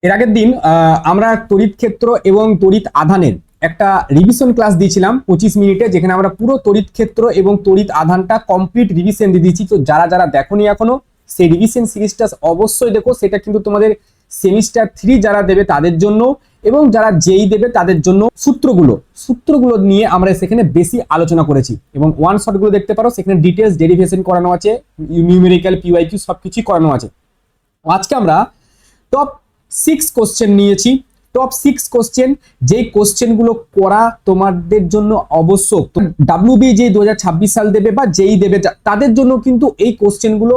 এর আগের দিন আমরা তড়িৎ ক্ষেত্র এবং তড়িৎ আধানের একটা রিভিশন ক্লাস দিয়েছিলাম 25 মিনিটে, যেখানে আমরা পুরো তড়িৎ ক্ষেত্র এবং তড়িৎ আধানটা কমপ্লিট রিভিশন দিয়ে দিয়েছি। তো যারা যারা দেখোনি এখনো সেই রিভিশন সিরিজটা অবশ্যই দেখো। সেটা কিন্তু তোমাদের সেমিস্টার 3 যারা দেবে তাদের জন্য এবং যারা যেই দেবে তাদের জন্য সূত্রগুলো নিয়ে আমরা সেখানে বেশি আলোচনা করেছি এবং ওয়ান শটগুলো দেখতে পারো, সেখানে ডিটেলস ডেরিভেশন করানো আছে, নিউমেরিক্যাল পিওয়াইকিউ সবকিছু করানো আছে। আজকে আমরা টপ 6 কোশ্চেন নিয়েছি। টপ 6 কোশ্চেন, যেই কোশ্চেনগুলো করা তোমাদের জন্য আবশ্যক। ডাব্লিউবি যে 2026 সাল দেবে বা যেই দেবে তাদের জন্য কিন্তু এই কোশ্চেনগুলো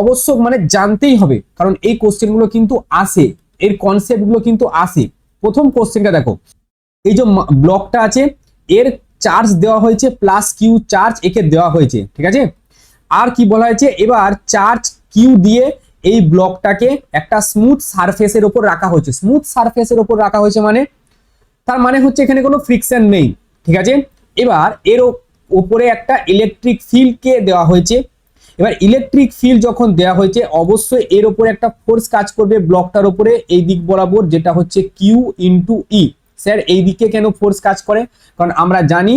অবশ্যক, মানে জানতেই হবে, কারণ এই কোশ্চেনগুলো কিন্তু আসে, এর কনসেপ্টগুলো কিন্তু আসে। প্রথম কোশ্চেনটা দেখো, এই যে ব্লকটা আছে এর চার্জ দেওয়া হয়েছে প্লাস কিউ চার্জ একে দেওয়া হয়েছে, ঠিক আছে। আর কি বলা হয়েছে, এবার চার্জ কিউ দিয়ে এই ব্লকটাকে একটা স্মুথ সারফেসের উপর রাখা হয়েছে। স্মুথ সারফেসের উপর রাখা হয়েছে মানে তার মানে হচ্ছে এখানে কোনো ফ্রিকশন নেই, ঠিক আছে। এবার এর উপরে একটা ইলেকট্রিক ফিল্ডকে দেওয়া হয়েছে। এবার ইলেকট্রিক ফিল্ড যখন দেওয়া হয়েছে অবশ্যই এর উপরে একটা ফোর্স কাজ করবে ব্লকটার উপরে এই দিক বরাবর, যেটা হচ্ছে কিউ ইন্টু ই। স্যার এই দিকে কেন ফোর্স কাজ করে? কারণ আমরা জানি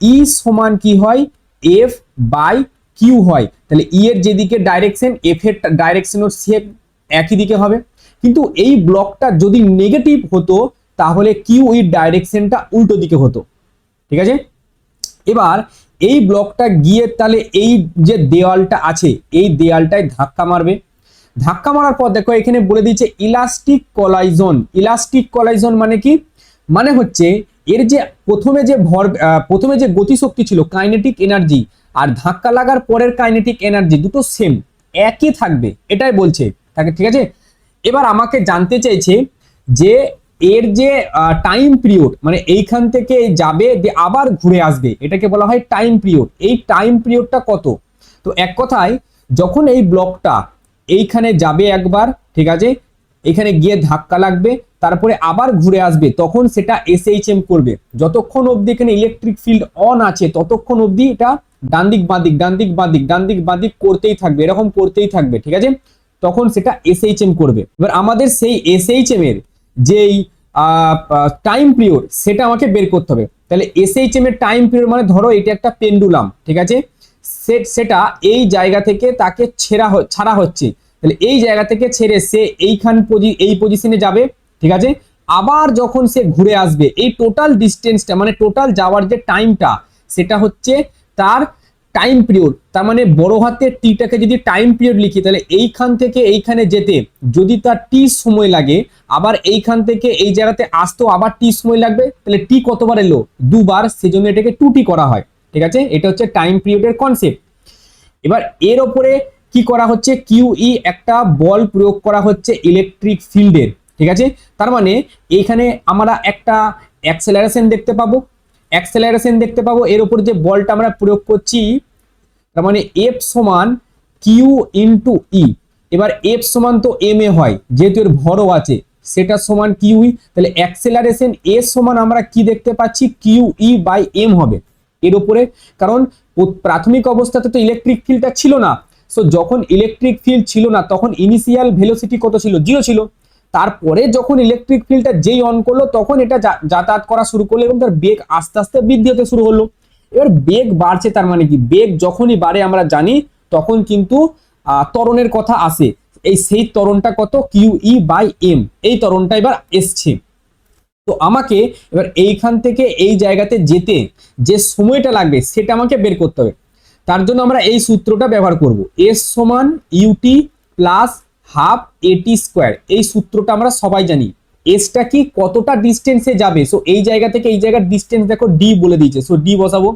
ই সমান কি হয়, এফ বাই কিউ হয়। তাহলে ই এর যেদিকে ডাইরেকশন, এফ এর ডাইরেকশনের শেপ একই দিকে হবে। কিন্তু এই ব্লকটা যদি নেগেটিভ হতো তাহলে কিউ এর ডাইরেকশনটা উল্টো দিকে হতো, ঠিক আছে। এবার এই ব্লকটা গিয়ে তাহলে এই যে দেওয়ালটা আছে এই দেওয়ালটায় ধাক্কা মারবে। ধাক্কা মারার পর দেখো এখানে বলে দিয়েছে ইলাস্টিক কলাইজন। ইলাস্টিক কলাইজন মানে কি? মানে হচ্ছে এর যে প্রথমে যে গতিশক্তি ছিল কাইনেটিক এনার্জি আর ধাক্কা লাগার পরের কাইনেটিক এনার্জি দুটো সেম, একই থাকবে, এটাই বলছে তাকে, ঠিক আছে। এবার আমাকে জানতে চাইছে যে এর যে টাইম পিরিয়ড, মানে এইখান থেকে যাবে যে আবার ঘুরে আসবে, এটাকে বলা হয় টাইম পিরিয়ড। এই টাইম পিরিয়ডটা কত? তো এক কথায় যখন এই ব্লকটা এইখানে যাবে একবার, ঠিক আছে, এখানে গিয়ে ধাক্কা লাগবে তারপরে আবার ঘুরে আসবে, তখন সেটা এসএইচএম করবে। যতক্ষণ অবধি এখানে ইলেকট্রিক ফিল্ড অন আছে ততক্ষণ অবধি এটা ডান দিক বাঁ দিক ডান দিক বাঁ দিক ডান দিক বাঁ দিক করতেই থাকবে, এরকম করতেই থাকবে, ঠিক আছে। তখন সেটা এসএইচএম করবে। এবার আমাদের সেই এসএইচএম এর যেই টাইম পিরিয়ড সেটা আমাকে বের করতে হবে। তাহলে এসএইচএম এর টাইম পিরিয়ড মানে ধরো এটা একটা পেন্ডুলাম, ঠিক আছে, সেটা এই জায়গা থেকে তাকে ছাড়া হচ্ছে। তাহলে এই জায়গা থেকে ছেড়ে সে এই পজিশনে যাবে, ঠিক আছে। আবার যখন সে ঘুরে আসবে এই টোটাল ডিস্টেন্সটা মানে টোটাল যাওয়ার যে টাইমটা সেটা হচ্ছে তার টাইম পিরিয়ড। তার মানে বড় হাতের টিটাকে যদি টাইম পিরিয়ড লিখি তাহলে এইখান থেকে এইখানে যেতে যদি তার টি সময় লাগে, আবার এইখান থেকে এই জায়গাতে আসতেও আবার টি সময় লাগবে, তাহলে টি কতবার এলো? দুবার, সেজন্য এটাকে 2t করা হয়, ঠিক আছে। এটা হচ্ছে টাইম পিরিয়ডের কনসেপ্ট। এবার এর ওপরে কি করা হচ্ছে, কিউই একটা বল প্রয়োগ করা হচ্ছে ইলেকট্রিক ফিল্ডের, ঠিক আছে। তার মানে এইখানে আমরা একটা অ্যাক্সেলারেশন দেখতে পাবো, এর উপর যে বলটা আমরা প্রয়োগ করছি, তার মানে এফ সমান কিউ ইন্টু ই। এবার এফ সমান তো এম এ হয়, যেহেতু এর ভরও আছে, সেটা সমান কিউই। তাহলে অ্যাক্সেলারেশন এ সমান আমরা কি দেখতে পাচ্ছি, কিউ ই বাই এম হবে এর উপরে। কারণ প্রাথমিক অবস্থাতে তো ইলেকট্রিক ফিল্ডটা ছিল না, সো যখন ইলেকট্রিক ফিল্ড ছিল না তখন ইনিশিয়াল ভেলোসিটি কত ছিল? 0 ছিল। তারপরে যখন ইলেকট্রিক ফিল্ডটা যেই অন করলো তখন এটা যাতায়াত করা শুরু করলো এবং তার বেগ আস্তে আস্তে বৃদ্ধি হতে শুরু হলো। এবার বেগ বাড়ছে, তার মানে কি বেগ যখনই বাড়ে আমরা জানি তখন কিন্তু ত্বরণের কথা আসে। সেই ত্বরণটা কত? কিউ ই বাই এম, এই ত্বরণটা এবার এসছে। তো আমাকে এবার এইখান থেকে এই জায়গাতে যেতে যে সময়টা লাগবে সেটা আমাকে বের করতে হবে। তার জন্য আমরা এই সূত্রটা ব্যবহার করব, এস সমান ইউটি প্লাস হাফ এটি স্কোয়ার। এই সূত্রটা আমরা সবাই জানি। এসটা কি, কতটা ডিস্টেন্সে যাবে, সো এই জায়গা থেকে এই জায়গার ডিস্টেন্স দেখো ডি বলে দিয়েছে, সো ডি বসাবো।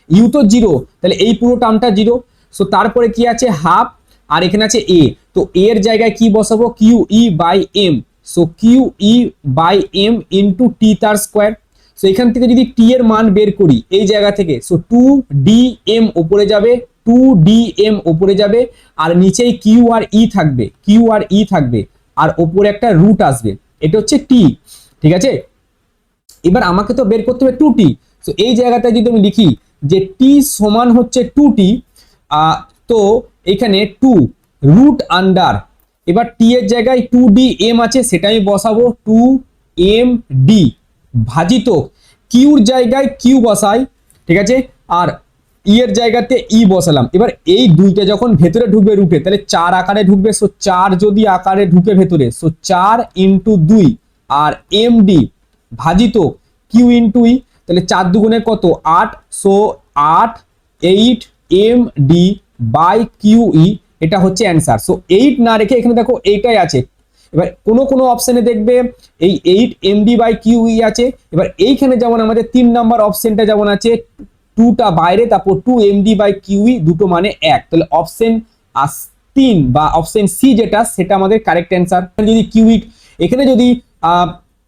ইউ তো 0, তাহলে এই পুরো টার্মটা 0। সো তারপরে কি আছে, হাফ, আর এখানে আছে এ, তো এর জায়গায় কি বসাবো, q e by m. So q e by m into t তার স্কোয়ার। সো এখান থেকে যদি টি এর মান বের করি এই জায়গা থেকে, সো 2dm উপরে যাবে, 2dm উপরে যাবে, আর নিচেই কিউ আর ই থাকবে, আর উপরে একটা রুট আসবে, এটা হচ্ছে টি, ঠিক আছে। এবার আমাকে তো বের করতে হবে 2t। সো এই জায়গাটা যদি আমি লিখি যে টি সমান হচ্ছে 2t, তো এখানে 2 রুট আন্ডার এবার টি এর জায়গায় 2dm আছে, সেটা আমি বসাবো 2md ভাজিত কিউর জায়গায় কিউ বসাই, ঠিক আছে, আর ই এর জায়গাতে ই বসালাম। এবার এই দুইটা যখন ভেতরে ঢুকবে রুটে, তাহলে 4 আকারে ঢুকবে। সো 4 যদি আকারে ঢুকে ভেতরে, সো 4 ইন্টু 2 আর এমডি ভাজিত কিউ ইন্টু ই, তাহলে 4 দুগুণে কত 8, so 8 8 MD by q e, এটা হচ্ছে অ্যান্সার। সো 8 না রেখে এখানে দেখো এইটাই আছে। এবার কোনো অপশনে দেখবে এই 8 এমডি বাই কিউ ই আছে। এবার এইখানে যেমন আমাদের 3 নাম্বার অপশনটা যেমন আছে 2টা বাইরে, তারপর 2 এমডি বাই কিউ ই, দুটো মানে 1, তাহলে অপশন 3 বা অপশন সি যেটা, সেটা আমাদের কারেক্ট অ্যান্সার। যদি কিউইট এখানে যদি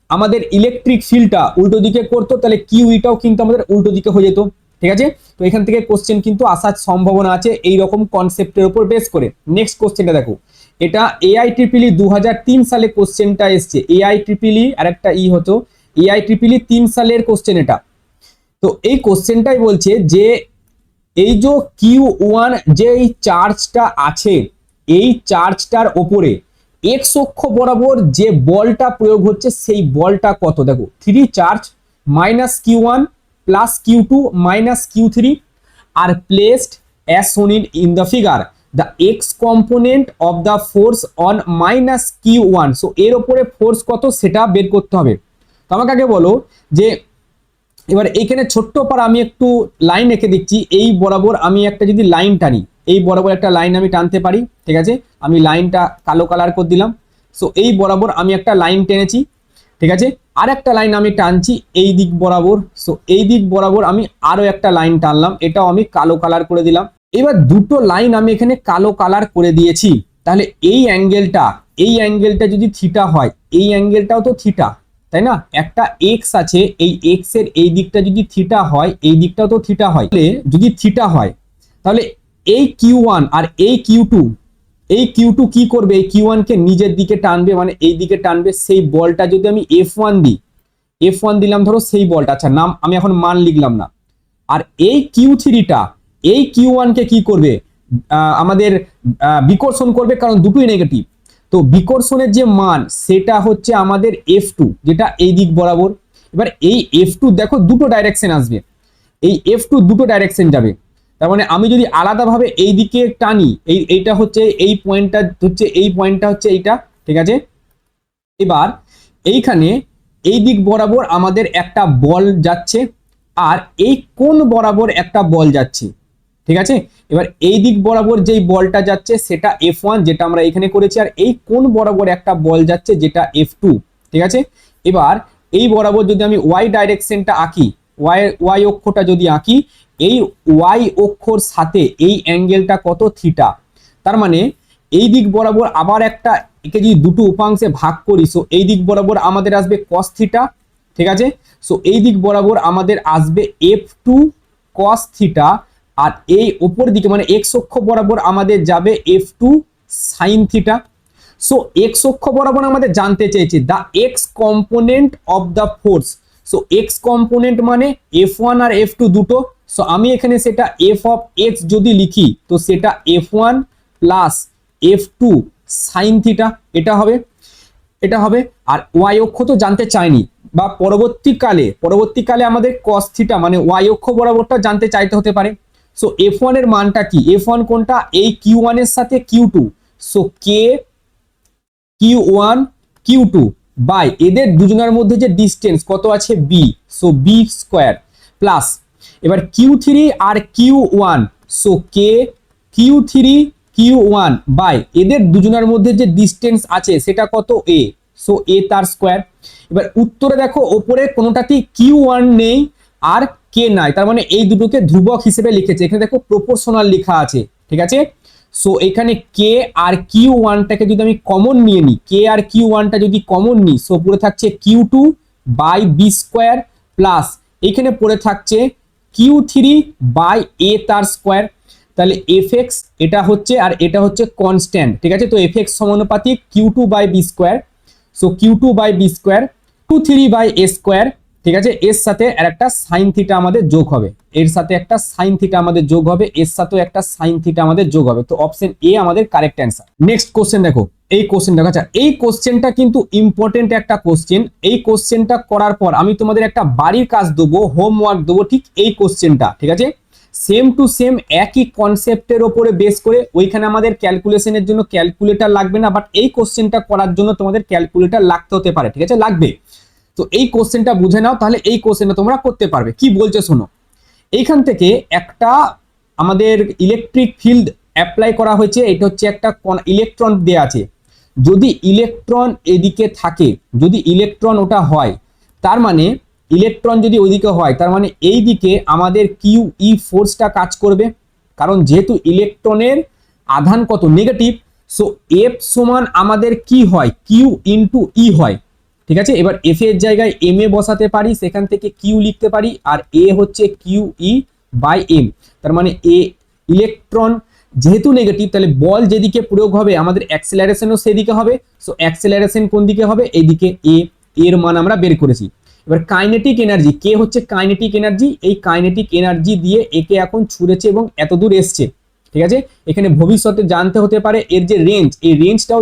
আমাদের ইলেকট্রিক ফিল্ডটা উল্টো দিকে করতো, তাহলে কিউইটাও কিন্তু আমাদের উল্টো দিকে হয়ে যেত, ঠিক আছে। তো এখান থেকে কোশ্চেন কিন্তু আসার সম্ভাবনা আছে এই রকম কনসেপ্টের উপর বেস করে। নেক্সট কোশ্চেনটা দেখো, এটা AIEEE 2003 সালে কোশ্চেনটা এসছে। AIEEE আর একটা ই হতো, AIEEE 3 সালের কোশ্চেন এটা। তো এই কোশ্চেনটাই বলছে যে এই যে Q1 যে এই চার্জটা আছে, এই চার্জটার ওপরে এক্স অক্ষ বরাবর যে বলটা প্রয়োগ হচ্ছে সেই বলটা কত। দেখো 3 charge -Q1 plus Q2 minus Q3 are placed as shown in the figure. The x component of the force on -Q1. So এর উপরে ফোর্স কত সেটা বের করতে হবে। তো আমাকে আগে বলো যে এবার এইখানে ছোট্ট পার আমি একটু লাইন রেখে দিচ্ছি, এই বরাবর আমি একটা যদি লাইন টানি, এই বরাবর একটা লাইন আমি টানতে পারি, ঠিক আছে। আমি লাইনটা কালো কালার করে দিলাম। সো এই বরাবর আমি একটা লাইন টেনেছি, ঠিক আছে। আর একটা লাইন আমি টানছি এই দিক বরাবর। সো এই দিক বরাবর আমি আরো একটা লাইন টানলাম, এটাও আমি কালো কালার করে দিলাম। এবার দুটো লাইন আমি এখানে কালো কালার করে দিয়েছি। তাহলে এই অ্যাঙ্গেলটা যদি থিটা হয়, এই অ্যাঙ্গেলটাও তো থিটা, তাই না। একটা এক্স আছে, এই এক্স এর এই দিকটা যদি থিটা হয়, এই দিকটাও তো থিটা হয়। যদি থিটা হয় তাহলে এই Q1 আর এই Q2, এই Q2 কি করবে, এই Q1 কে নিজের দিকে টানবে, মানে এই দিকে টানবে। সেই বলটা যদি আমি F1 দিই, F1 দিলাম ধরো সেই বলটা, আচ্ছা নাম আমি এখন মান লিখলাম না। আর এই Q3টা এই Q1 কে কি করবে, আমাদের বিকর্ষণ করবে, কারণ দুটোই নেগেটিভ। তো বিকর্ষণের যে মান সেটা হচ্ছে আমাদের F2, যেটা এই দিক বরাবর। এবার এই F2 দেখো দুটো ডাইরেকশন আসবে, এই F2 দুটো ডাইরেকশন যাবে। তার মানে আমি যদি আলাদাভাবে এই দিকে টানি, এইটা হচ্ছে এই পয়েন্টটা হচ্ছে, এই পয়েন্টটা হচ্ছে এইটা, ঠিক আছে। এবার এইখানে এই দিক বরাবর আমাদের একটা বল যাচ্ছে, আর এই কোণ বরাবর একটা বল যাচ্ছে, ঠিক আছে। এবার এই দিক বরাবর যেই বলটা যাচ্ছে সেটা F1, যেটা আমরা এখানে করেছি, আর এই কোণ বরাবর একটা বল যাচ্ছে যেটা F2, ঠিক আছে। এবার এই বরাবর যদি আমি ওয়াই ডাইরেকশনটা আঁকি, ওয়াই অক্ষটা যদি আঁকি, এই ওয়াই অক্ষর সাথে এই অ্যাঙ্গেলটা কত থিটা। তার মানে এই দিক বরাবর আবার একটা, একে যদি দুটো উপাংশে ভাগ করি, সো এই দিক বরাবর আমাদের আসবে cos থিটা, ঠিক আছে। সো এই দিক বরাবর আমাদের আসবে F2 cos থিটা, আর এই উপর দিকে মানে এক্স অক্ষ বরাবর আমাদের যাবে F2 sin theta. So x অক্ষ বরাবর আমাদের জানতে চেয়েছে the x component of the force. So x component মানে F1 আর F2 দুটো। সো আমি এখানে সেটা f অফ x যদি লিখি, তো সেটা F1 plus F2 sin theta, এটা হবে। আর y অক্ষ তো জানতে চাইনি, বা পরবর্তীকালে আমাদের cos থিটা মানে y অক্ষ বরাবরটা জানতে চাইতে হতে পারে। সো F1 এর মানটা কি, F1 কোনটা, এই Q1 এর সাথে Q2। So K Q1 Q2 by এদের দুজনের মধ্যে যে ডিসটেন্স কত আছে B, so B square plus এবার Q3 R Q1, so K Q3 Q1 by এদের দুজনের মধ্যে যে ডিসটেন্স আছে সেটা কত A, সো A তার স্কয়ার। এবার উত্তরে দেখো ওপরে কোনোটাতেই Q1 নেই আর K নাই, তার মানে এই দুটোকে ধ্রুবক হিসেবে লিখেছে। এখানে দেখো প্রপোর্শনাল লেখা আছে, ঠিক আছে। সো এখানে K আর Q1টাকে যদি আমি কমন নিয়ে নিই, K আর Q1টা যদি কমন নিই, সো পড়ে থাকছে Q2 by B square plus এখানে পড়ে থাকছে Q3 বাই A তার স্কয়ার। তাহলে Fx এটা হচ্ছে আর এটা হচ্ছে কনস্ট্যান্ট, ঠিক আছে। তো Fx সমানুপাতিক Q2 by B square, so Q2 by B square 2 3 by A square, ঠিক আছে। এর সাথে আর একটা সাইন থিটা আমাদের যোগ হবে, এর সাথে একটা সাইন থিটা আমাদের যোগ হবে, এর সাথেও একটা সাইন থিটা আমাদের যোগ হবে। তো অপশন এ আমাদের কারেক্ট অ্যান্সার। নেক্সট কোশ্চেন দেখো, এই কোশ্চেনটা, আচ্ছা এই কোশ্চেনটা কিন্তু ইম্পর্টেন্ট একটা কোশ্চেন। এই কোশ্চেনটা করার পর আমি তোমাদের একটা বাড়ির কাজ দেবো, হোমওয়ার্ক দেবো, ঠিক এই কোশ্চেনটা, ঠিক আছে, সেম টু সেম একই কনসেপ্টের ওপরে বেস করে। ওইখানে আমাদের ক্যালকুলেশনের জন্য ক্যালকুলেটর লাগবে না, বাট এই কোশ্চেনটা করার জন্য তোমাদের ক্যালকুলেটর লাগতে হতে পারে, ঠিক আছে, লাগবে। তো এই কোশ্চেনটা বুঝে নাও, তাহলে এই কোশ্চেনটা তোমরা করতে পারবে। কি বলছে শোনো, এইখান থেকে একটা আমাদের ইলেকট্রিক ফিল্ড অ্যাপ্লাই করা হয়েছে। এটা হচ্ছে একটা ইলেকট্রন দেয়া আছে, যদি ইলেকট্রন এদিকে থাকে, যদি ইলেকট্রন ওটা হয়, তার মানে ইলেকট্রন যদি ওইদিকে হয়, তার মানে এই দিকে আমাদের কিউ ই ফোর্সটা কাজ করবে, কারণ যেহেতু ইলেকট্রনের আধান কত, নেগেটিভ। সো এফ সমান আমাদের কি হয়, কিউ ইন্টু ই হয়, ঠিক আছে। এবার এফ এর জায়গায় এম এ বসাতে পারি, সেখান থেকে কিউ লিখতে পারি, আর এ হচ্ছে কিউ ই বাই এম। তার মানে এ ইলেকট্রন যেহেতু নেগেটিভ, তাহলে বল যেদিকে প্রয়োগ হবে আমাদের অ্যাক্সেলারেশনও সেদিকে হবে। সো অ্যাক্সেলারেশন কোন দিকে হবে, এইদিকে। এর মান আমরা বের করেছি। এবার কাইনেটিক এনার্জি, কে হচ্ছে কাইনেটিক এনার্জি, এই কাইনেটিক এনার্জি দিয়ে একে এখন ছুঁড়েছে এবং এত দূর এসছে, ঠিক আছে। এখানে ভবিষ্যতে জানতে হতে পারে এর যে রেঞ্জ, এই রেঞ্জটাও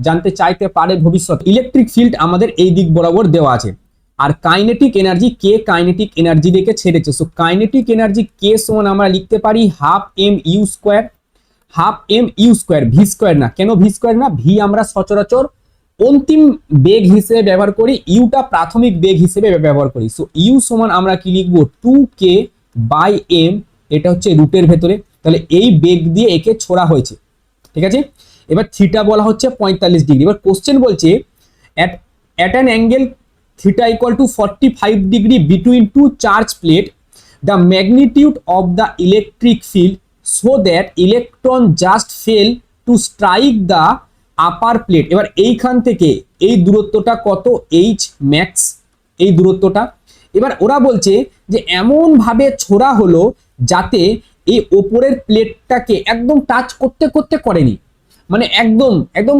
জানতে চাইতে পারে ভবিষ্যৎ। ইলেকট্রিক ফিল্ড আমাদের এই দিক বরাবর দেওয়া আছে, আর কাইনেটিক এনার্জি, কে কাইনেটিক এনার্জি দেখে ছেড়েছে। সো কাইনেটিক এনার্জি কে সমান আমরা লিখতে পারি half m u square, half m u square, v square না। কেন ভি স্কোয়ার না, ভি আমরা সচরাচর অন্তিম বেগ হিসেবে ব্যবহার করি, ইউটা প্রাথমিক বেগ হিসেবে ব্যবহার করি। সো ইউ সমান আমরা কি লিখবো, 2k বাই এম, এটা হচ্ছে রুটের ভেতরে, তাহলে এই বেগ দিয়ে একে ছোড়া হয়েছে, ঠিক আছে। এবার থিটা বলা হচ্ছে 45 ডিগ্রি। এবার কোশ্চেন বলছে at an angle theta equal to 45 degree between two charge plate, the magnitude of the electric field so that electron just fail to strike the upper plate। এবার এইখান থেকে এই দূরত্বটা কত, h max, এই দূরত্বটা। এবার ওরা বলছে যে এমন ভাবে ছোড়া হলো যাতে এই ওপরের প্লেটটাকে একদম টাচ করতে করতে করেনি, মানে একদম একদম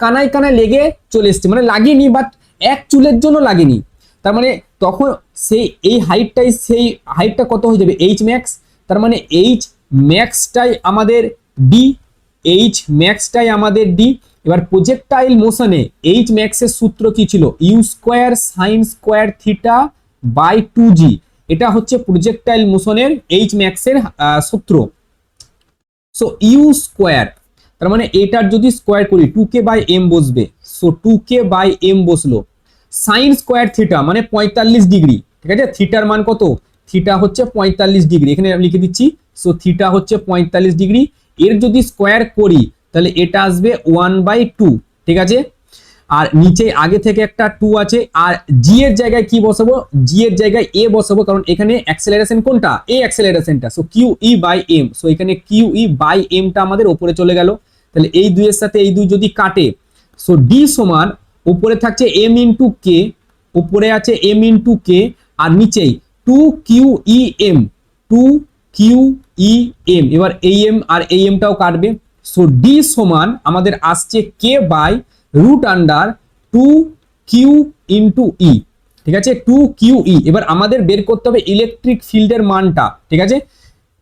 কানায় কানায় লেগে চলে এসছে, মানে লাগেনি, বাট এক চুলের জন্য লাগেনি। তার মানে তখন সেই হাইটটা কত হয়ে যাবে, এইচ ম্যাক্স। তার মানে এইচ ম্যাক্সটাই আমাদের ডি, এইচ ম্যাক্সটাই আমাদের ডি। এবার প্রজেক্টাইল মোশনে এইচ ম্যাক্সের সূত্র কি ছিল, u square sine square theta by 2g। এটা হচ্ছে প্রজেক্টাইল মোশনের এইচ ম্যাক্সের সূত্র। সো ইউ স্কোয়ার, তার মানে এটার যদি স্কোয়ার করি 2k বাই এম বসবে। সো 2k বাই এম বসলো। সাইন স্কোয়ার থিটা মানে 45 ডিগ্রি, ঠিক আছে। থিটার মান কত, থিটা হচ্ছে 45 ডিগ্রি, এখানে আমি লিখে দিচ্ছি। সো থিটা হচ্ছে 45 ডিগ্রি, এর যদি স্কোয়ার করি তাহলে এটা আসবে 1/2, ঠিক আছে। আর নিচে আগে থেকে একটা 2 আছে, আর জি এর জায়গায় কি বসাবো, জি এর জায়গায় এ বসাবো, কারণ এখানে অ্যাক্সেলারেশন কোনটা, এ অ্যাক্সেলারেশনটা। So q e by m, so এখানে কিউ ই বাই এমটা আমাদের উপরে চলে গেল। তাহলে এই দুইয়ের সাথে এই দুই যদি কাটে, সো ডি সমান উপরে থাকছে এম ইন্টু কে, উপরে আছে এম ইন্টু কে, আর নিচেই 2QEM, 2QEM। এবার এই এম আর এই এমটাও কাটবে। সো ডি সমান আমাদের আসছে k by root under 2Q into e, ঠিক আছে, 2QE। এবার আমাদের বের করতে হবে ইলেকট্রিক ফিল্ডের মানটা, ঠিক আছে।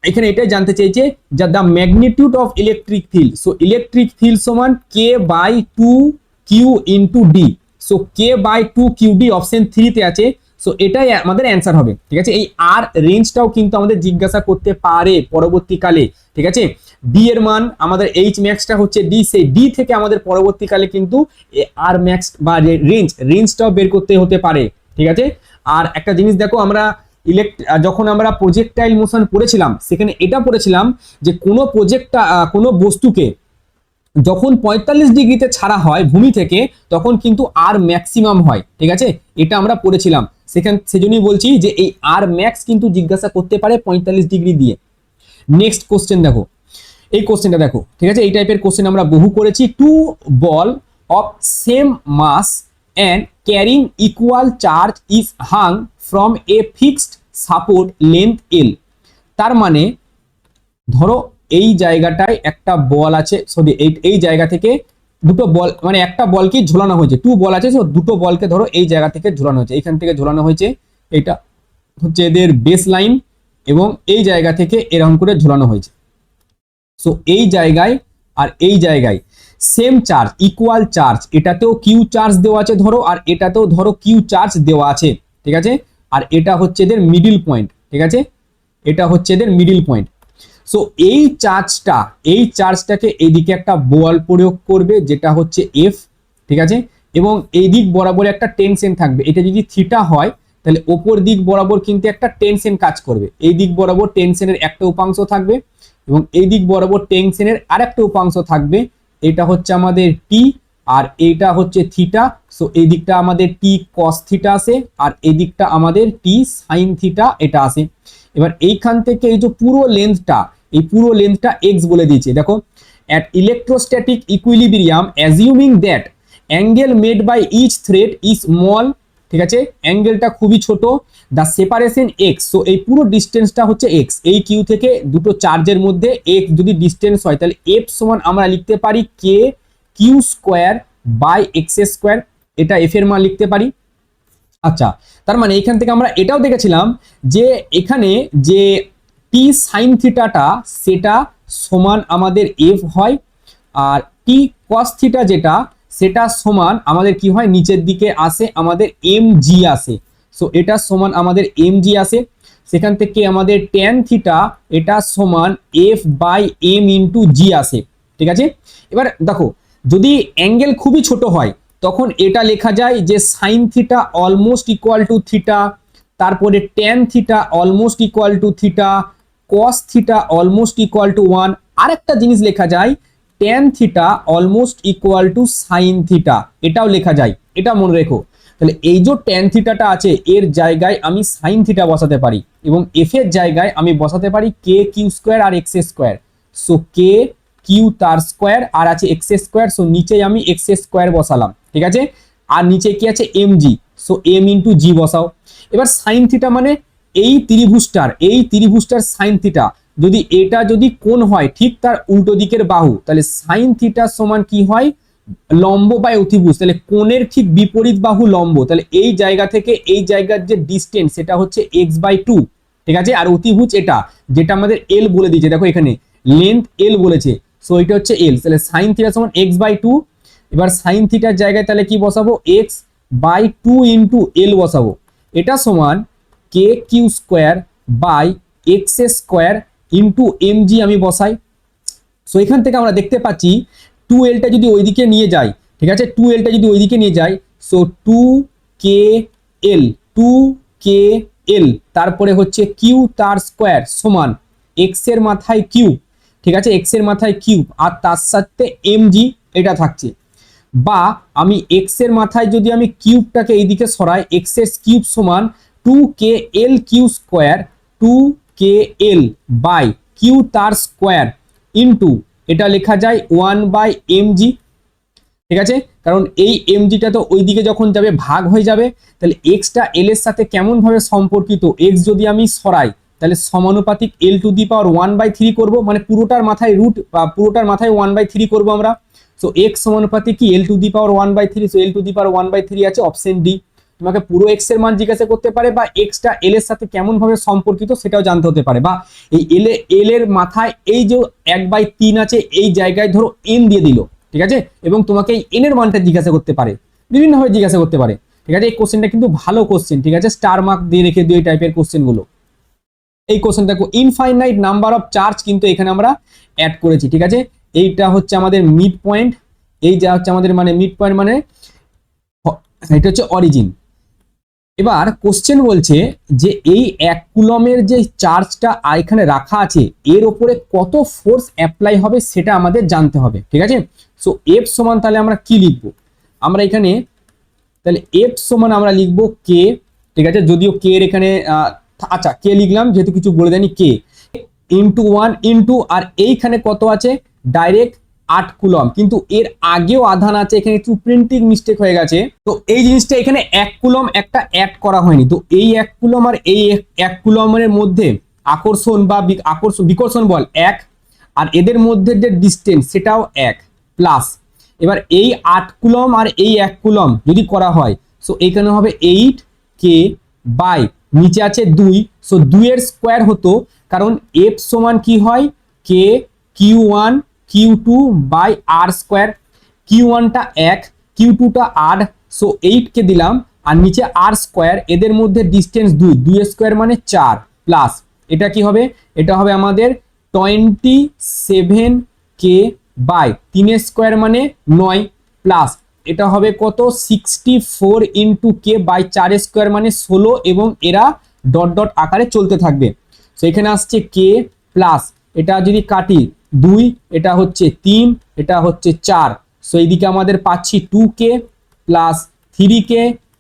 এখানে এটাই জানতে চাইছে যে the magnitude of electric field. So electric field সমান k by 2Q into d. So k by 2QD option 3 তে আছে। সো এটাই আমাদের অ্যান্সার হবে, ঠিক আছে। এই আর রেঞ্জটাও কিন্তু আমাদের জিজ্ঞাসা করতে পারে পরবর্তীকালে, ঠিক আছে। ডি এর মান আমাদের এইচ ম্যাক্সটা হচ্ছে ডি, সেই ডি থেকে আমাদের পরবর্তীকালে কিন্তু আর ম্যাক্স বা রেঞ্জটাও বের করতে হতে পারে, ঠিক আছে। আর একটা জিনিস দেখো, আমরা যখন আমরা প্রজেক্টাইল মোশন পড়েছিলাম, সেখানে এটা পড়েছিলাম যে কোনো বস্তুকে যখন 45 ডিগ্রিতে ছাড়া হয় ভূমি থেকে, তখন কিন্তু আর ম্যাক্সিমাম হয়, ঠিক আছে। এটা আমরা পড়েছিলাম, সেজন্যই বলছি যে এই আর ম্যাক্স কিন্তু জিজ্ঞাসা করতে পারে 45 ডিগ্রি দিয়ে। নেক্সট কোশ্চেন দেখো, এই কোশ্চেনটা দেখো, ঠিক আছে। এই টাইপের কোশ্চেন আমরা বহু করেছি। Two ball of same mass and carrying equal charge is hung from a fixed support length l. তার মানে ধরো এই জায়গাটায় একটা বল আছে, সরি এই জায়গা থেকে দুটো বল, মানে একটা বলকে ঝোলানো হয়েছে, 2 বল আছে, দুটো বলকে ধরো এই জায়গা থেকে ঝোলানো হয়েছে, এইখান থেকে ঝোলানো হয়েছে। এটা হচ্ছে এদের বেস লাইন, এবং এই জায়গা থেকে এরকম করে ঝোলানো হয়েছে। সো এই জায়গায় আর এই জায়গায় সেম চার্জ, ইকুয়াল চার্জ, এটাতেও কিউ চার্জ দেওয়া আছে ধরো, আর এটাতেও ধরো কিউ চার্জ দেওয়া আছে, ঠিক আছে। আর এটা হচ্ছে এদের মিডিল পয়েন্ট, ঠিক আছে, এটা হচ্ছে এদের মিডিল পয়েন্ট। সো এই চার্জটাকে এইদিকে একটা বল প্রয়োগ করবে যেটা হচ্ছে এফ, ঠিক আছে, এবং এই দিক বরাবর একটা টেনশন থাকবে। এটা যদি থিটা হয় তাহলে ওপর দিক বরাবর কিন্তু একটা টেনশন কাজ করবে, এই দিক বরাবর টেনশনের একটা উপাংশ থাকবে এবং এই দিক বরাবর টেনশনের আরেকটা উপাংশ থাকবে। এটা হচ্ছে আমাদের টি আর এইটা হচ্ছে থিটা। সো এই দিকটা আমাদের টি কস থিটা আসে আর এই দিকটা আমাদের টি সাইন থিটা এটা আসে। এবার এইখান থেকে এই যে পুরো লেন্থটা এক্স বলে দিয়েছে। দেখো, at electrostatic equilibrium assuming that angle made by each thread is small, ঠিক আছে, অ্যাঙ্গেলটা খুবই ছোট, দ্য সেপারেশন এক্স। সো এই পুরো ডিস্টেন্সটা হচ্ছে এক্স, এই কিউ থেকে দুটো চার্জের মধ্যে এক্স যদি ডিস্টেন্স হয় তাহলে এফ সমান আমরা লিখতে পারি k q square by x square, এটা এফ এর মান লিখতে পারি। আচ্ছা, তার মানে এখান থেকে আমরা এটাও দেখেছিলাম যে এখানে যে টি সাইন থিটাটা সেটা সমান আমাদের এফ হয়, আর টি কস থিটা যেটা সেটা সমান আমাদের কি হয়, নিচের দিকে আসে আমাদের এম জি আসে। সো এটা সমান আমাদের এম জি আসে। সেখান থেকে আমাদের ট্যান থিটা এটা সমান এফ বাই এম ইন্টু জি আসে, ঠিক আছে। এবার দেখো, যদি অ্যাঙ্গেল খুবই ছোট হয় তখন এটা লেখা যায় যে sine theta almost equal to theta, তারপরে tan theta almost equal to theta, cos theta almost equal to 1। আরেকটা জিনিস লেখা যায় tan theta almost equal to sine theta, এটাও লেখা যায়, এটা মনে রেখো। তাহলে এই যে ট্যান থিটাটা আছে এর জায়গায় আমি সাইন থিটা বসাতে পারি এবং এফ এর জায়গায় আমি বসাতে পারি কে কিউ স্কোয়ার আর এক্স স্কোয়ার। সো কে কিউ তার স্কোয়ার আর আছে এক্স স্কোয়ার, সো নিচে আমি এক্স স্কোয়ার বসালাম, ঠিক আছে। আর নিচে কি আছে m g, so m into g বসাও। এবার সাইন থিটা মানে এই ত্রিভুজটার সাইন থিটা, যদি এটা যদি কোণ হয় ঠিক তার উল্টো দিকের বাহু, তাহলে সাইন থিটা সমান কি হয়, লম্ব বাই অতিভুজ, তাহলে কোণের ঠিক বিপরীত বাহু লম্ব, তাহলে এই জায়গা থেকে এই জায়গার যে ডিস্টেন্স সেটা হচ্ছে এক্স বাই টু, ঠিক আছে। আর অতিভুজ এটা যেটা আমাদের এল বলে দিয়েছে, দেখো এখানে লেন্থ এল বলেছে, সো এটা হচ্ছে এল, তাহলে সাইন থিটা সমান এক্স বাই টু। এবার সাইন থিটার জায়গায় তাহলে কি বসাবো, x by two into l বসাবো, এটা সমান k q square by x square into m g আমি বসাই। সো এখান থেকে আমরা দেখতে পাচ্ছি টু এলটা যদি ওইদিকে নিয়ে যাই, ঠিক আছে, টু এলটা যদি ওইদিকে নিয়ে যাই, সো টু কে এল তারপরে হচ্ছে কিউ তার স্কোয়ার সমান এক্স এর মাথায় কিউব, ঠিক আছে, এক্স এর মাথায় কিউব আর তার সাথে এম জি এটা থাকছে। বা আমি এক্স এর মাথায় যদি আমি কিউবটাকে এইদিকে সরাই, এক্স এর কিউব সমান two k l q square, two k l by q তার স্কোয়ার ইন্টু এটা লেখা যায় 1/mg, ঠিক আছে। কারণ এই mgটা তো ওইদিকে যখন যাবে ভাগ হয়ে যাবে, তাহলে এক্সটা এল এর সাথে কেমন ভাবে সম্পর্কিত, এক্স যদি আমি সরাই তাহলে সমানুপাতিক এল টু দি পাওয়ার 1/3 করবো, মানে পুরোটার মাথায় রুট বা পুরোটার মাথায় 1/3 করবো আমরা। সো এক্স সমানুপাতিক কি l to the power 1/3, so l to the power 1/3 আছে অপশন ডি। তোমাকে পুরো এক্স এর মান জিজ্ঞাসা করতে পারে বা এক্সটা এল এর সাথে কেমন ভাবে সম্পর্কিত সেটাও জানতে হতে পারে, বা এই এল এর মাথায় এই যে 1/3 আছে এই জায়গায় ধরো এন দিয়ে দিল, ঠিক আছে, এবং তোমাকে এই এন এর মানটা জিজ্ঞাসা করতে পারে, বিভিন্নভাবে জিজ্ঞাসা করতে পারে, ঠিক আছে। এই কোশ্চেনটা কিন্তু ভালো কোশ্চেন, ঠিক আছে, স্টার মার্ক দিয়ে রেখে দিও এই টাইপের কোশ্চেন গুলো। এই কোশ্চেন দেখো ইনফাইনাইট নাম্বার অফ চার্জ কিন্তু এখানে আমরা অ্যাড করেছি, ঠিক আছে। এইটা হচ্ছে আমাদের মিড পয়েন্ট, এই যা হচ্ছে আমাদের মানে মিড পয়েন্ট মানে এটা হচ্ছে অরিজিন। এবার কোশ্চেন বলছে যে এই 1 কুলমের যে চার্জটা এখানে রাখা আছে এর উপরে কত ফোর্স অ্যাপ্লাই হবে সেটা আমাদের জানতে হবে, ঠিক আছে। সো এফ সমান তাহলে আমরা কি লিখবো, আমরা এখানে তাহলে এফ সমান আমরা লিখবো কে, ঠিক আছে, যদিও কে এর এখানে আচ্ছা কে লিখলাম যেহেতু কিছু বলে দেয়নি, কে ইন্টু 1 ইন্টু আর এইখানে কত আছে ডাইরেক্ট 8 কুলম, কিন্তু এর আগেও আধান আছে, এখানে একটু প্রিন্টিং মিস্টেক হয়ে গেছে, তো এই জিনিসটা এখানে 1 কুলম একটা অ্যাড করা হয়নি। তো এই 1 কুলম আর এই 1 কুলমের মধ্যে আকর্ষণ বা বিকর্ষণ বল 1, আর এদের মধ্যে যে ডিস্টেন্স সেটাও 1 প্লাস। এবার এই 8 কুলম আর এই 1 কুলম যদি করা হয়, সো এখানে হবে 8 কে বাই নিচে আছে 2, সো 2 এর স্কোয়ার হতো, কারণ এফ সমান কি হয় k q one q two by r square, Q1টা 1, Q2টা 8, সো 8 কে দিলাম, আর নিচে আর স্কোয়ার, এদের মধ্যে ডিস্টেন্স 2, 2 স্কোয়ার মানে 4, প্লাস এটা কি হবে, এটা হবে আমাদের 27k বাই 3 স্কোয়ার মানে 9, প্লাস এটা হবে কত 64 ইন্টু কে বাই 4 স্কোয়ার মানে 16, এবং এরা ডট ডট আকারে চলতে থাকবে। সো এখানে আসছে কে প্লাস এটা যদি কাটি 2, এটা হচ্ছে 3, এটা হচ্ছে 4, সো এইদিকে আমাদের পাচ্ছি 2k plus 3k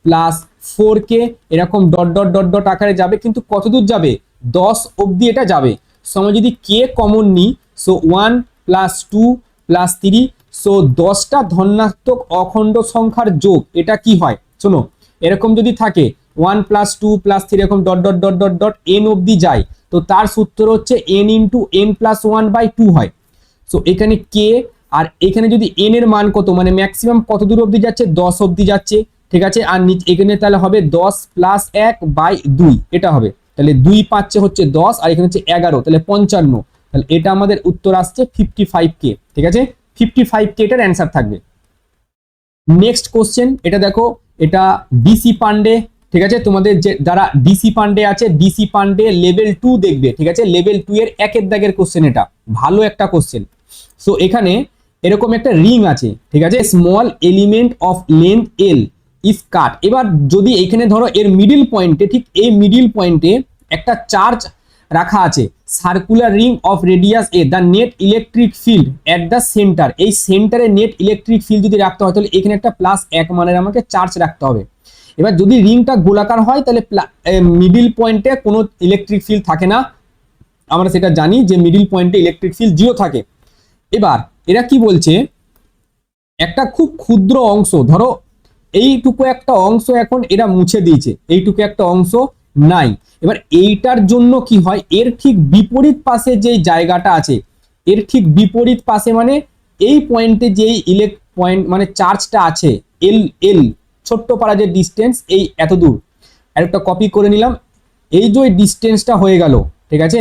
plus 4k, এরকম ডট ডট ডট ডট আকারে যাবে, কিন্তু কত দূর যাবে 10 অবধি এটা যাবে। সো আমরা যদি কে কমন নিই, সো 1 প্লাস 2 প্লাস 3, সো 10টা ধনাত্মক অখণ্ড সংখ্যার যোগ, এটা কি হয় শোনো, এরকম যদি থাকে 1 প্লাস 2 প্লাস 3 এরকম dot dot dot dot dot n অবধি যায়, তো তার সূত্র হচ্ছে n ইন্টু n প্লাস 1/2 হয়। সো এখানে কে, আর এখানে যদি n এর মান কত, মানে ম্যাক্সিমাম কত দূর অবধি যাচ্ছে 10 অবধি যাচ্ছে, ঠিক আছে। আর এখানে তাহলে হবে 10 প্লাস 1/2, এটা হবে, তাহলে 2 পাচ্ছে হচ্ছে 10, আর এখানে হচ্ছে 11, তাহলে 55, তাহলে এটা আমাদের উত্তর আসছে 55k, ঠিক আছে। 55k এটার অ্যান্সার থাকবে। নেক্সট কোশ্চেন, এটা দেখো, এটা ডিসি পান্ডে, ঠিক আছে। তোমাদের যে যারা ডিসি পান্ডে আছে, ডিসি পান্ডে লেভেল 2 দেখবে, ঠিক আছে, লেভেল 2 এর একের দাগের কোশ্চেন, এটা ভালো একটা কোশ্চেন। সো এখানে এরকম একটা রিং আছে, ঠিক আছে, small element of length L is কাট। এবার যদি এখানে ধরো এর মিডিল পয়েন্টে, ঠিক এই মিডিল পয়েন্টে একটা চার্জ রাখা আছে, circular ring of radius A, the net electric field at the centre, এই সেন্টারে নেট ইলেকট্রিক ফিল্ড যদি রাখতে হয়, তাহলে এখানে একটা +1 মানের আমাকে চার্জ রাখতে হবে। এবার যদি রিংটা গোলাকার হয়, তাহলে মিডিল পয়েন্টে কোনো ইলেকট্রিক ফিল্ড থাকে না, আমরা সেটা জানি যে মিডিল পয়েন্টে ইলেকট্রিক ফিল্ড 0 থাকে। এবার এরা কি বলছে, একটা খুব ক্ষুদ্র অংশ, ধরো এইটুকু একটা অংশ এখন এরা মুছে দিয়েছে, এইটুকু একটা অংশ নাই। এবার এইটার জন্য কি হয়, এর ঠিক বিপরীত পাশে যে জায়গাটা আছে, এর ঠিক বিপরীত পাশে মানে এই পয়েন্টে যেই পয়েন্ট মানে চার্জটা আছে এল এল, ছোট্ট পাড়া যে ডিস্টেন্স এই এত দূর, আরেকটা কপি করে নিলাম, এই যে ডিস্টেন্সটা হয়ে গেল, ঠিক আছে।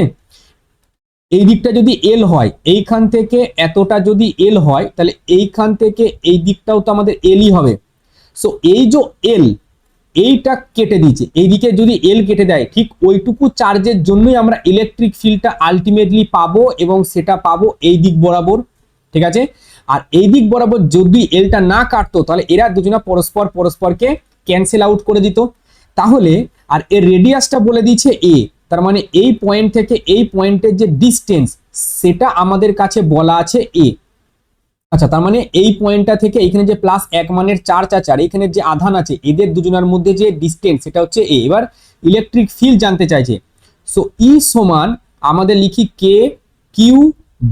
এই দিকটা যদি এল হয়, এইখান থেকে এতটা যদি এল হয়, তাহলে এইখান থেকে এই দিকটাও তো আমাদের এলই হবে। সো এই যে এল, এইটা কেটে দিয়েছে, এইদিকে যদি এল কেটে দেয়, ঠিক ওইটুকু চার্জের জন্যই আমরা ইলেকট্রিক ফিল্ডটা আলটিমেটলি পাবো, এবং সেটা পাবো এই দিক বরাবর, ঠিক আছে। আর এই দিক বরাবর যদি এলটা না কাটতো, তাহলে এরা দুজনা পরস্পরকে ক্যান্সেল আউট করে দিত। তাহলে আর এর রেডিয়াসটা বলে দিয়েছে এ, তার মানে এই পয়েন্ট থেকে এই পয়েন্টের যে ডিস্টেন্স, সেটা আমাদের কাছে বলা আছে এ। আচ্ছা, তার মানে এই পয়েন্টটা থেকে এখানে যে +1 মানের চার্জ আছে, আর এখানে যে আধান আছে, এদের দুজনের মধ্যে যে ডিস্টেন্স, সেটা হচ্ছে এ। এবার ইলেকট্রিক ফিল্ড জানতে চাইছে, সো ই সমান আমাদের লিখি k q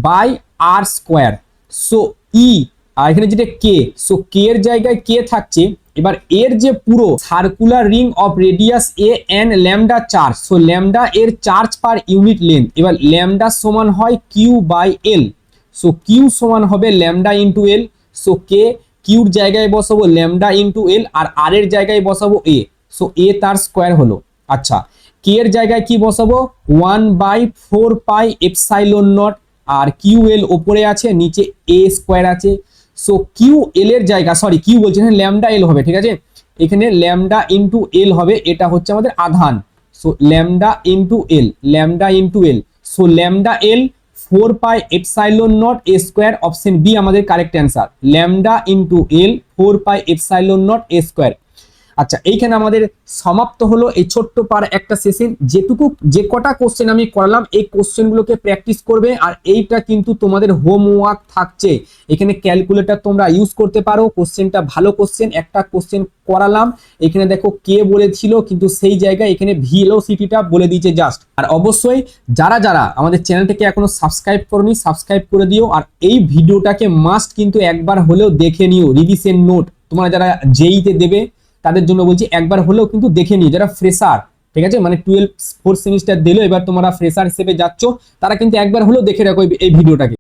by r square. So e, আর এখানে যেটা কে, সো কে এর জায়গায় কে থাকছে। এবার এর যে পুরো circular ring of radius a an lambda charge, so lambda এর চার্জ পার ইউনিট লেন্থ। এবার ল্যামডা সমান হয় q by l, so q সমান হবে lambda into l. So k কিউর জায়গায় বসাবো ল্যামডা ইন্টু এল, আর আর এর জায়গায় বসাবো এ, সো এ তার স্কোয়ার হলো। আচ্ছা, কে এর জায়গায় কি বসাবো 1/4 পাই এপসাইলন নট, আর কিউ এল ওপরে আছে, নিচে এ স্কোয়ার আছে। সো কিউ এল এর জায়গা, সরি কিউ বলছি, এখানে ল্যামডা এল হবে, ঠিক আছে, এখানে ল্যামডা ইন্টু এল হবে, এটা হচ্ছে আমাদের আধান। So lambda into l, lambda into l, so lambda l 4 pi epsilon naught a square, option b আমাদের correct answer, lambda into l 4 pi epsilon naught a square. আচ্ছা, এইখানে আমাদের সমাপ্ত হলো এই ছোট্ট পার একটা সেশন। যে কটা কোশ্চেন আমি করালাম, এই কোশ্চেনগুলোকে প্র্যাকটিস করবে, আর এইটা কিন্তু তোমাদের হোমওয়ার্ক থাকছে। এখানে ক্যালকুলেটর তোমরা ইউজ করতে পারো। কোশ্চেনটা ভালো কোশ্চেন, একটা কোশ্চেন করালাম, এখানে দেখো কে বলেছিল, কিন্তু সেই জায়গায় এখানে ভিএলওসিটিটা বলে দিয়েছে জাস্ট। আর অবশ্যই যারা যারা আমাদের চ্যানেলটাকে এখনো সাবস্ক্রাইব করোনি, সাবস্ক্রাইব করে দিও। আর এই ভিডিওটাকে মাস্ট কিন্তু একবার হলেও দেখে নিও, রিভিশন নোট তোমরা যারা জেইতে দেবে তাদের জন্য বলছি, একবার হলেও কিন্তু দেখে নিও। যারা ফ্রেশার, ঠিক আছে, মানে 12 4th সেমিস্টার দিলো, এবার তোমরা ফ্রেশার হিসেবে যাচ্ছ, তারা কিন্তু একবার হলেও দেখে রাখো এই ভিডিওটাকে।